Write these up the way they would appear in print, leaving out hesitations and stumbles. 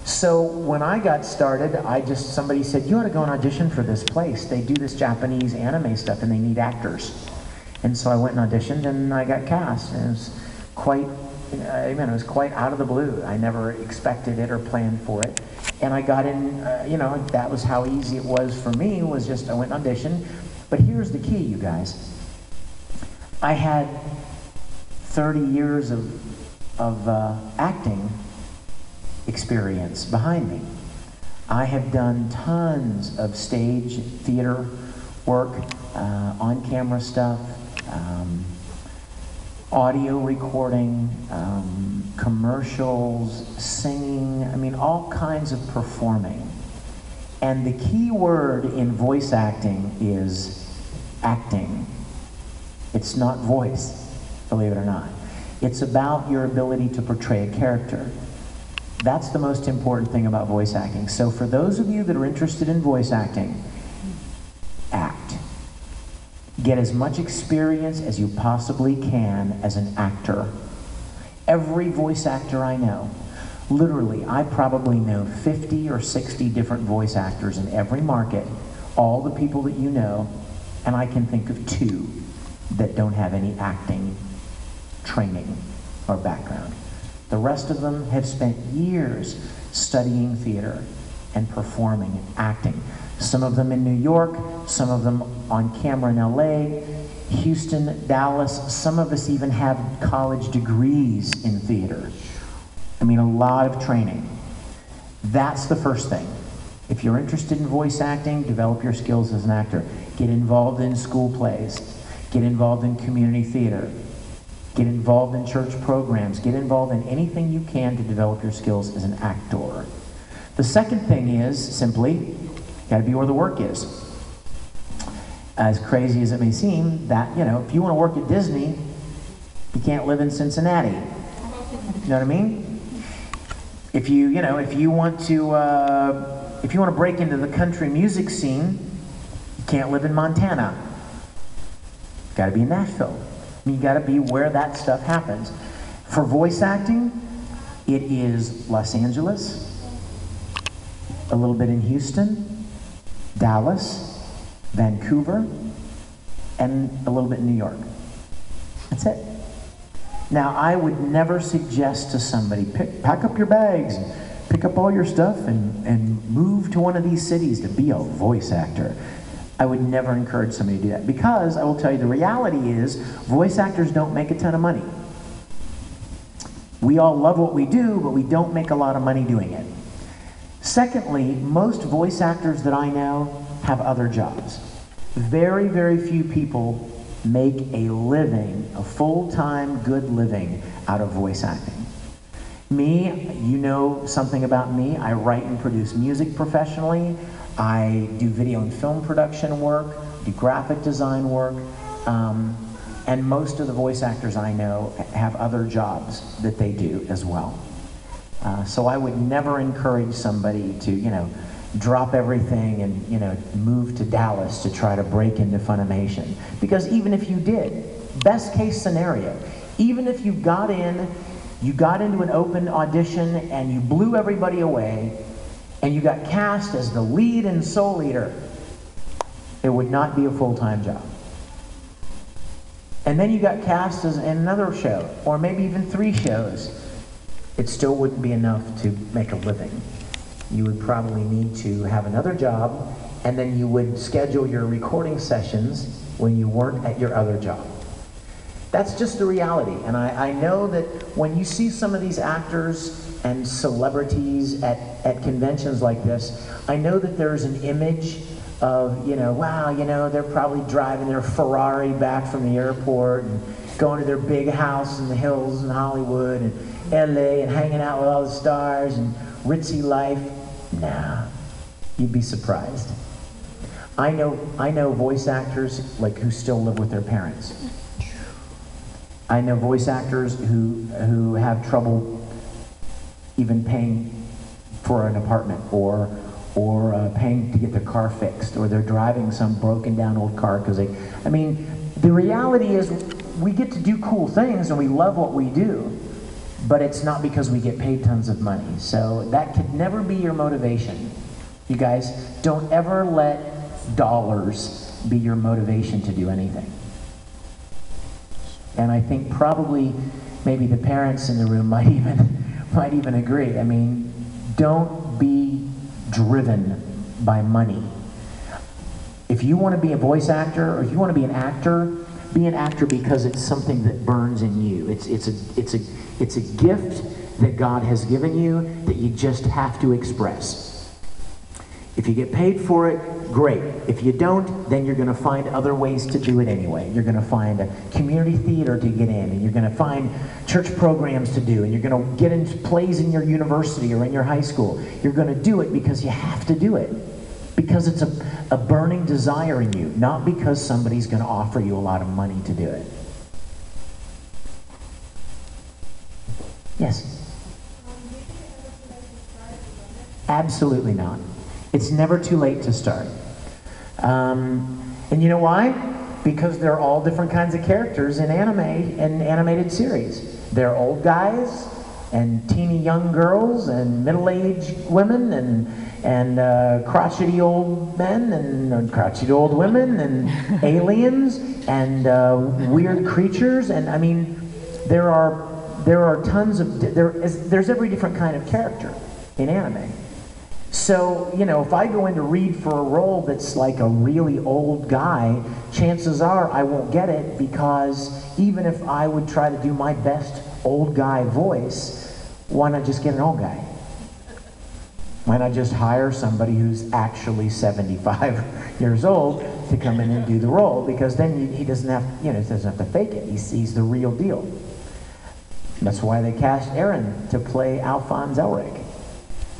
So when I got started, somebody said, you ought to go and audition for this place. They do this Japanese anime stuff and they need actors. And so I went and auditioned and I got cast. And it was quite, it was quite out of the blue. I never expected it or planned for it. And I got in, that was how easy it was for me, was just I went and auditioned. But here's the key, you guys. I had 30 years of acting experience behind me. I have done tons of stage theater work, on-camera stuff, audio recording, commercials, singing, all kinds of performing. And the key word in voice acting is acting. It's not voice, believe it or not. It's about your ability to portray a character. That's the most important thing about voice acting. So for those of you that are interested in voice acting, act. Get as much experience as you possibly can as an actor. Every voice actor I know, literally, I probably know 50 or 60 different voice actors in every market, all the people that you know, and I can think of 2 that don't have any acting training or background. The rest of them have spent years studying theater and performing and acting. Some of them in New York, some of them on camera in LA, Houston, Dallas. Some of us even have college degrees in theater. A lot of training. That's the first thing. If you're interested in voice acting, develop your skills as an actor. Get involved in school plays. Get involved in community theater. Get involved in church programs. Get involved in anything you can to develop your skills as an actor. The second thing is simply, gotta be where the work is. As crazy as it may seem, that, if you want to work at Disney, you can't live in Cincinnati. You know what I mean? If you want to break into the country music scene, you can't live in Montana. Gotta be in Nashville. You gotta be where that stuff happens. For voice acting, it is Los Angeles, a little bit in Houston, Dallas, Vancouver, and a little bit in New York. That's it. Now, I would never suggest to somebody, pack up your bags, and pick up all your stuff, and move to one of these cities to be a voice actor. I would never encourage somebody to do that, because I will tell you the reality is voice actors don't make a ton of money. We all love what we do, but we don't make a lot of money doing it. Secondly, most voice actors that I know have other jobs. Very, very few people make a living, a full-time good living out of voice acting. Me, you know something about me. I write and produce music professionally. I do video and film production work, do graphic design work, and most of the voice actors I know have other jobs that they do as well. So I would never encourage somebody to, drop everything and, move to Dallas to try to break into Funimation. Because even if you did, best case scenario, even if you got into an open audition and you blew everybody away, and you got cast as the lead and soul leader, it would not be a full-time job. And then you got cast as in another show, or maybe even 3 shows, it still wouldn't be enough to make a living. You would probably need to have another job, and then you would schedule your recording sessions when you weren't at your other job. That's just the reality. And I know that when you see some of these actors and celebrities at conventions like this, I know that there's an image of, wow, they're probably driving their Ferrari back from the airport and going to their big house in the hills in Hollywood and LA and hanging out with all the stars and ritzy life. Nah, you'd be surprised. I know voice actors who still live with their parents. I know voice actors who have trouble even paying for an apartment or paying to get their car fixed, or they're driving some broken down old car because the reality is we get to do cool things and we love what we do, but it's not because we get paid tons of money. So that could never be your motivation. You guys, don't ever let dollars be your motivation to do anything. And I think probably maybe the parents in the room might even agree. I mean, don't be driven by money. If you want to be a voice actor, or if you want to be an actor because it's something that burns in you. It's a gift that God has given you that you just have to express. If you get paid for it, great. If you don't, then you're going to find other ways to do it anyway. You're going to find a community theater to get in, and you're going to find church programs to do, and you're going to get into plays in your university or in your high school. You're going to do it because you have to do it. Because it's a burning desire in you, not because somebody's going to offer you a lot of money to do it. Yes? Absolutely not. It's never too late to start. And you know why? Because they're all different kinds of characters in anime and animated series. They're old guys and teeny young girls and middle-aged women and crotchety old men and crotchety old women and aliens and weird creatures. And I mean, there are tons of, there's every different kind of character in anime. So, you know, if I go in to read for a role that's like a really old guy, chances are I won't get it, because even if I would try to do my best old guy voice, why not just get an old guy? Why not just hire somebody who's actually 75 years old to come in and do the role? Because then he doesn't have, you know, doesn't have to fake it. He's the real deal. That's why they cast Aaron to play Alphonse Elric.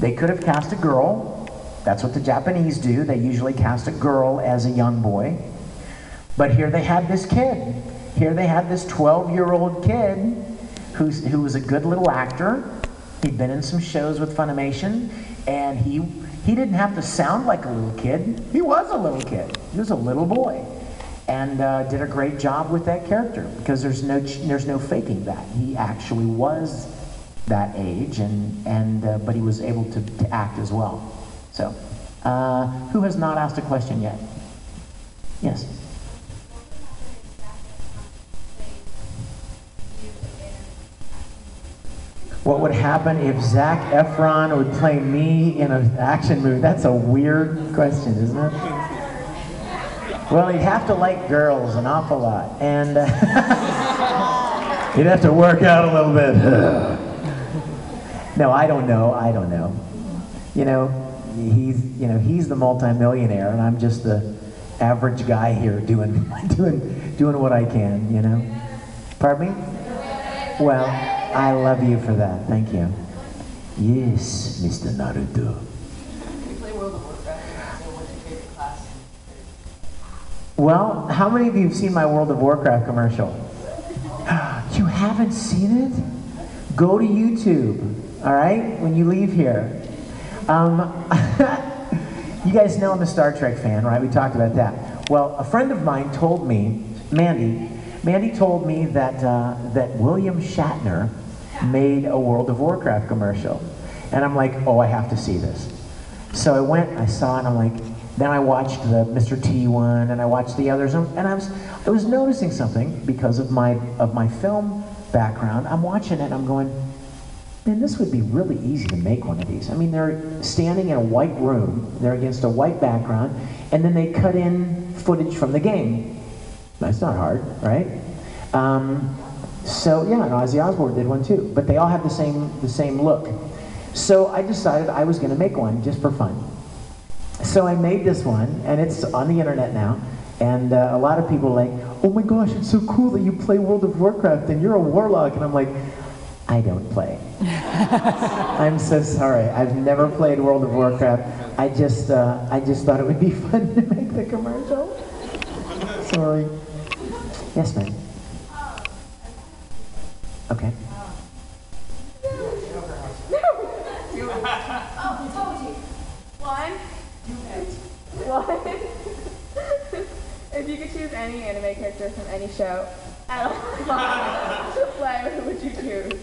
They could have cast a girl. That's what the Japanese do. They usually cast a girl as a young boy. But here they had this kid. Here they had this 12-year-old kid who was a good little actor. He'd been in some shows with Funimation, and he didn't have to sound like a little kid. He was a little kid. He was a little boy, and did a great job with that character, because there's no faking that. He actually was that age, but he was able to act as well. So, who has not asked a question yet? Yes. What would happen if Zac Efron would play me in an action movie? That's a weird question, isn't it? Well, he'd have to like girls an awful lot, and he'd have to work out a little bit. No, I don't know. You know, he's the multimillionaire, and I'm just the average guy here doing what I can, you know. Pardon me? Well, I love you for that. Thank you. Yes, Mr. Naruto. You play World of Warcraft, so what's your favorite class? Well, how many of you have seen my World of Warcraft commercial? You haven't seen it? Go to YouTube, all right, when you leave here. You guys know I'm a Star Trek fan, right? We talked about that. Well, a friend of mine told me, Mandy told me that William Shatner made a World of Warcraft commercial. And I'm like, oh, I have to see this. So I went, I saw it, and I'm like, then I watched the Mr. T one, and I watched the others, and I was noticing something because of my film background. I'm watching it, and I'm going, man, this would be really easy to make one of these. I mean, they're standing in a white room, they're against a white background, and then they cut in footage from the game. That's not hard, right? So yeah, and Ozzy Osbourne did one too, but they all have the same look. So I decided I was going to make one just for fun. So I made this one, and it's on the internet now, and a lot of people are like, oh my gosh, it's so cool that you play World of Warcraft, and you're a warlock, and I'm like, I don't play. I'm so sorry. I've never played World of Warcraft. I just thought it would be fun to make the commercial. Sorry. Yes, ma'am. Okay. One. If you could choose any anime character from any show at all to play, who would you choose?